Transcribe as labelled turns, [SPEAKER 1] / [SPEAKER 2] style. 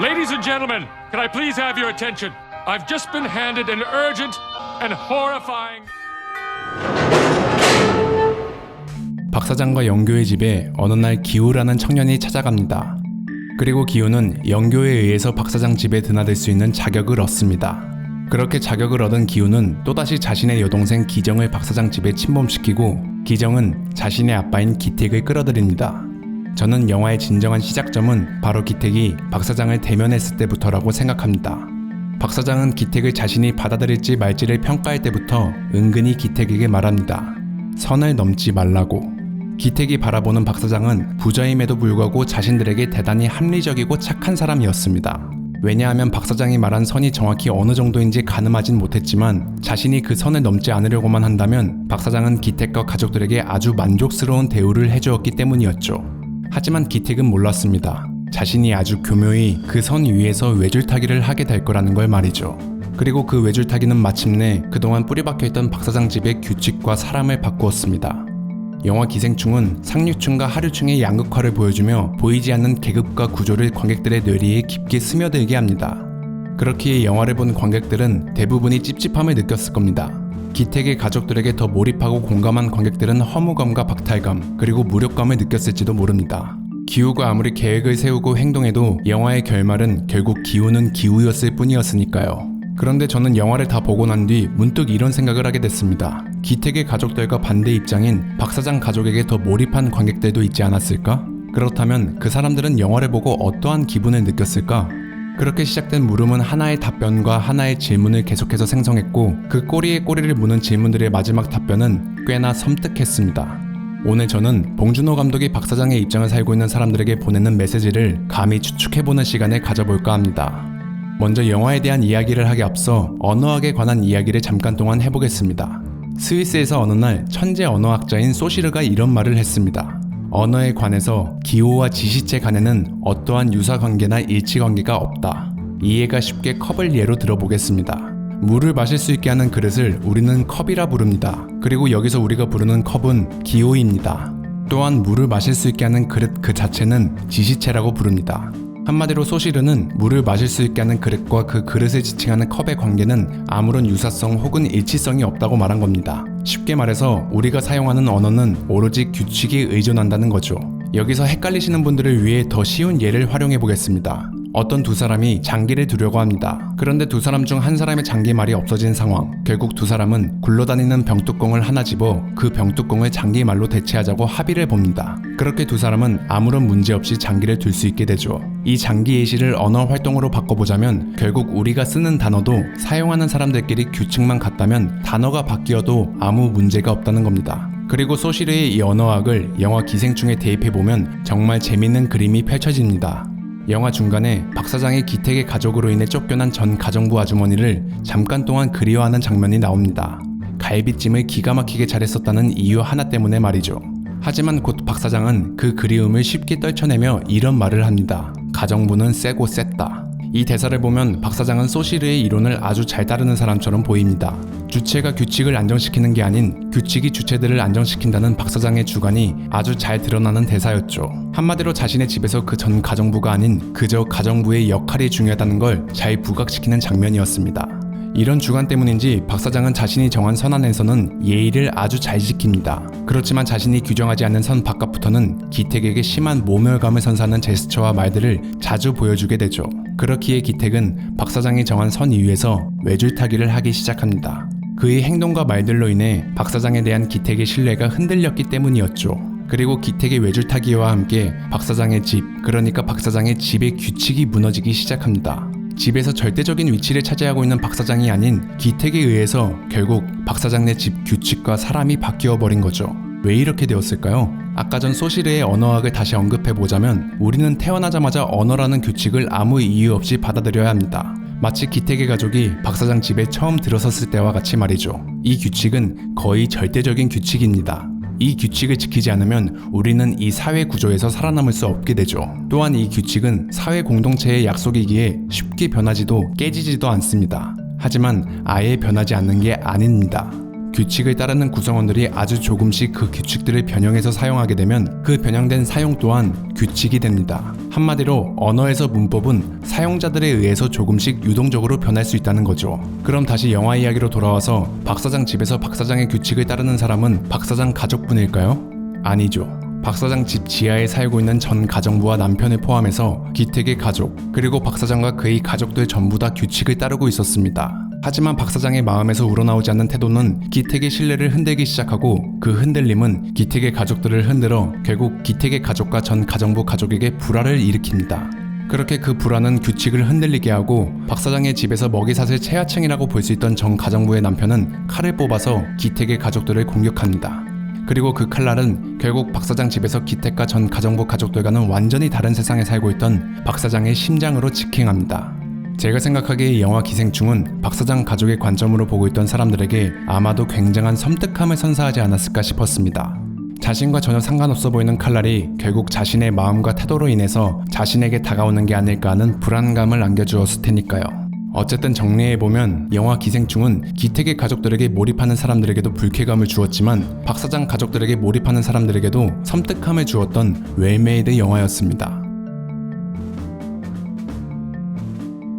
[SPEAKER 1] Ladies and gentlemen, can I please have your attention? I've just been handed an urgent and horrifying...
[SPEAKER 2] 박 사장과 영교의 집에 어느 날 기우라는 청년이 찾아갑니다. 그리고 기우는 영교에 의해서 박 사장 집에 드나들 수 있는 자격을 얻습니다. 그렇게 자격을 얻은 기우는 또다시 자신의 여동생 기정을 박 사장 집에 침범시키고 기정은 자신의 아빠인 기택을 끌어들입니다. 저는 영화의 진정한 시작점은 바로 기택이 박 사장을 대면했을 때부터라고 생각합니다. 박 사장은 기택을 자신이 받아들일지 말지를 평가할 때부터 은근히 기택에게 말합니다. 선을 넘지 말라고. 기택이 바라보는 박 사장은 부자임에도 불구하고 자신들에게 대단히 합리적이고 착한 사람이었습니다. 왜냐하면 박 사장이 말한 선이 정확히 어느 정도인지 가늠하진 못했지만 자신이 그 선을 넘지 않으려고만 한다면 박 사장은 기택과 가족들에게 아주 만족스러운 대우를 해주었기 때문이었죠. 하지만 기택은 몰랐습니다. 자신이 아주 교묘히 그 선 위에서 외줄타기를 하게 될 거라는 걸 말이죠. 그리고 그 외줄타기는 마침내 그동안 뿌리박혀있던 박 사장 집의 규칙과 사람을 바꾸었습니다. 영화 기생충은 상류층과 하류층의 양극화를 보여주며 보이지 않는 계급과 구조를 관객들의 뇌리에 깊게 스며들게 합니다. 그렇기에 영화를 본 관객들은 대부분이 찝찝함을 느꼈을 겁니다. 기택의 가족들에게 더 몰입하고 공감한 관객들은 허무감과 박탈감 그리고 무력감을 느꼈을지도 모릅니다. 기우가 아무리 계획을 세우고 행동해도 영화의 결말은 결국 기우는 기우였을 뿐이었으니까요. 그런데 저는 영화를 다 보고 난 뒤 문득 이런 생각을 하게 됐습니다. 기택의 가족들과 반대 입장인 박 사장 가족에게 더 몰입한 관객들도 있지 않았을까? 그렇다면 그 사람들은 영화를 보고 어떠한 기분을 느꼈을까? 그렇게 시작된 물음은 하나의 답변과 하나의 질문을 계속해서 생성했고 그 꼬리에 꼬리를 무는 질문들의 마지막 답변은 꽤나 섬뜩했습니다. 오늘 저는 봉준호 감독이 박 사장의 입장을 살고 있는 사람들에게 보내는 메시지를 감히 추측해보는 시간을 가져볼까 합니다. 먼저 영화에 대한 이야기를 하기 앞서 언어학에 관한 이야기를 잠깐 동안 해보겠습니다. 스위스에서 어느 날 천재 언어학자인 소시르가 이런 말을 했습니다. 언어에 관해서 기호와 지시체 간에는 어떠한 유사관계나 일치관계가 없다. 이해가 쉽게 컵을 예로 들어보겠습니다. 물을 마실 수 있게 하는 그릇을 우리는 컵이라 부릅니다. 그리고 여기서 우리가 부르는 컵은 기호입니다. 또한 물을 마실 수 있게 하는 그릇 그 자체는 지시체라고 부릅니다. 한마디로 소시르는 물을 마실 수 있게 하는 그릇과 그 그릇을 지칭하는 컵의 관계는 아무런 유사성 혹은 일치성이 없다고 말한 겁니다. 쉽게 말해서 우리가 사용하는 언어는 오로지 규칙에 의존한다는 거죠. 여기서 헷갈리시는 분들을 위해 더 쉬운 예를 활용해 보겠습니다. 어떤 두 사람이 장기를 두려고 합니다. 그런데 두 사람 중 한 사람의 장기말이 없어진 상황. 결국 두 사람은 굴러다니는 병뚜껑을 하나 집어 그 병뚜껑을 장기말로 대체하자고 합의를 봅니다. 그렇게 두 사람은 아무런 문제 없이 장기를 둘 수 있게 되죠. 이 장기 예시를 언어 활동으로 바꿔보자면 결국 우리가 쓰는 단어도 사용하는 사람들끼리 규칙만 같다면 단어가 바뀌어도 아무 문제가 없다는 겁니다. 그리고 소시르의 이 언어학을 영화 기생충에 대입해보면 정말 재밌는 그림이 펼쳐집니다. 영화 중간에 박 사장의 기택의 가족으로 인해 쫓겨난 전 가정부 아주머니를 잠깐 동안 그리워하는 장면이 나옵니다. 갈비찜을 기가 막히게 잘했었다는 이유 하나 때문에 말이죠. 하지만 곧 박 사장은 그 그리움을 쉽게 떨쳐내며 이런 말을 합니다. 가정부는 세고 셌다. 이 대사를 보면 박 사장은 소시르의 이론을 아주 잘 따르는 사람처럼 보입니다. 주체가 규칙을 안정시키는 게 아닌 규칙이 주체들을 안정시킨다는 박 사장의 주관이 아주 잘 드러나는 대사였죠. 한마디로 자신의 집에서 그 전 가정부가 아닌 그저 가정부의 역할이 중요하다는 걸 잘 부각시키는 장면이었습니다. 이런 주관 때문인지 박 사장은 자신이 정한 선 안에서는 예의를 아주 잘 지킵니다. 그렇지만 자신이 규정하지 않는 선 바깥부터는 기택에게 심한 모멸감을 선사하는 제스처와 말들을 자주 보여주게 되죠. 그렇기에 기택은 박 사장이 정한 선 위에서 외줄타기를 하기 시작합니다. 그의 행동과 말들로 인해 박 사장에 대한 기택의 신뢰가 흔들렸기 때문이었죠. 그리고 기택의 외줄타기와 함께 박 사장의 집, 그러니까 박 사장의 집의 규칙이 무너지기 시작합니다. 집에서 절대적인 위치를 차지하고 있는 박 사장이 아닌 기택에 의해서 결국 박 사장네 집 규칙과 사람이 바뀌어 버린 거죠. 왜 이렇게 되었을까요? 아까 전 소시르의 언어학을 다시 언급해보자면 우리는 태어나자마자 언어라는 규칙을 아무 이유 없이 받아들여야 합니다. 마치 기택의 가족이 박 사장 집에 처음 들어섰을 때와 같이 말이죠. 이 규칙은 거의 절대적인 규칙입니다. 이 규칙을 지키지 않으면 우리는 이 사회 구조에서 살아남을 수 없게 되죠. 또한 이 규칙은 사회 공동체의 약속이기에 쉽게 변하지도 깨지지도 않습니다. 하지만 아예 변하지 않는 게 아닙니다. 규칙을 따르는 구성원들이 아주 조금씩 그 규칙들을 변형해서 사용하게 되면 그 변형된 사용 또한 규칙이 됩니다. 한마디로 언어에서 문법은 사용자들에 의해서 조금씩 유동적으로 변할 수 있다는 거죠. 그럼 다시 영화 이야기로 돌아와서 박사장 집에서 박사장의 규칙을 따르는 사람은 박사장 가족분일까요? 아니죠. 박사장 집 지하에 살고 있는 전 가정부와 남편을 포함해서 기택의 가족, 그리고 박사장과 그의 가족들 전부 다 규칙을 따르고 있었습니다. 하지만 박사장의 마음에서 우러나오지 않는 태도는 기택의 신뢰를 흔들기 시작하고 그 흔들림은 기택의 가족들을 흔들어 결국 기택의 가족과 전 가정부 가족에게 불화를 일으킵니다. 그렇게 그 불화는 규칙을 흔들리게 하고 박사장의 집에서 먹이사슬 최하층이라고 볼 수 있던 전 가정부의 남편은 칼을 뽑아서 기택의 가족들을 공격합니다. 그리고 그 칼날은 결국 박사장 집에서 기택과 전 가정부 가족들과는 완전히 다른 세상에 살고 있던 박사장의 심장으로 직행합니다. 제가 생각하기에 이 영화 기생충은 박사장 가족의 관점으로 보고 있던 사람들에게 아마도 굉장한 섬뜩함을 선사하지 않았을까 싶었습니다. 자신과 전혀 상관없어 보이는 칼날이 결국 자신의 마음과 태도로 인해서 자신에게 다가오는 게 아닐까 하는 불안감을 안겨주었을 테니까요. 어쨌든 정리해보면 영화 기생충은 기택의 가족들에게 몰입하는 사람들에게도 불쾌감을 주었지만 박사장 가족들에게 몰입하는 사람들에게도 섬뜩함을 주었던 웰메이드 영화였습니다.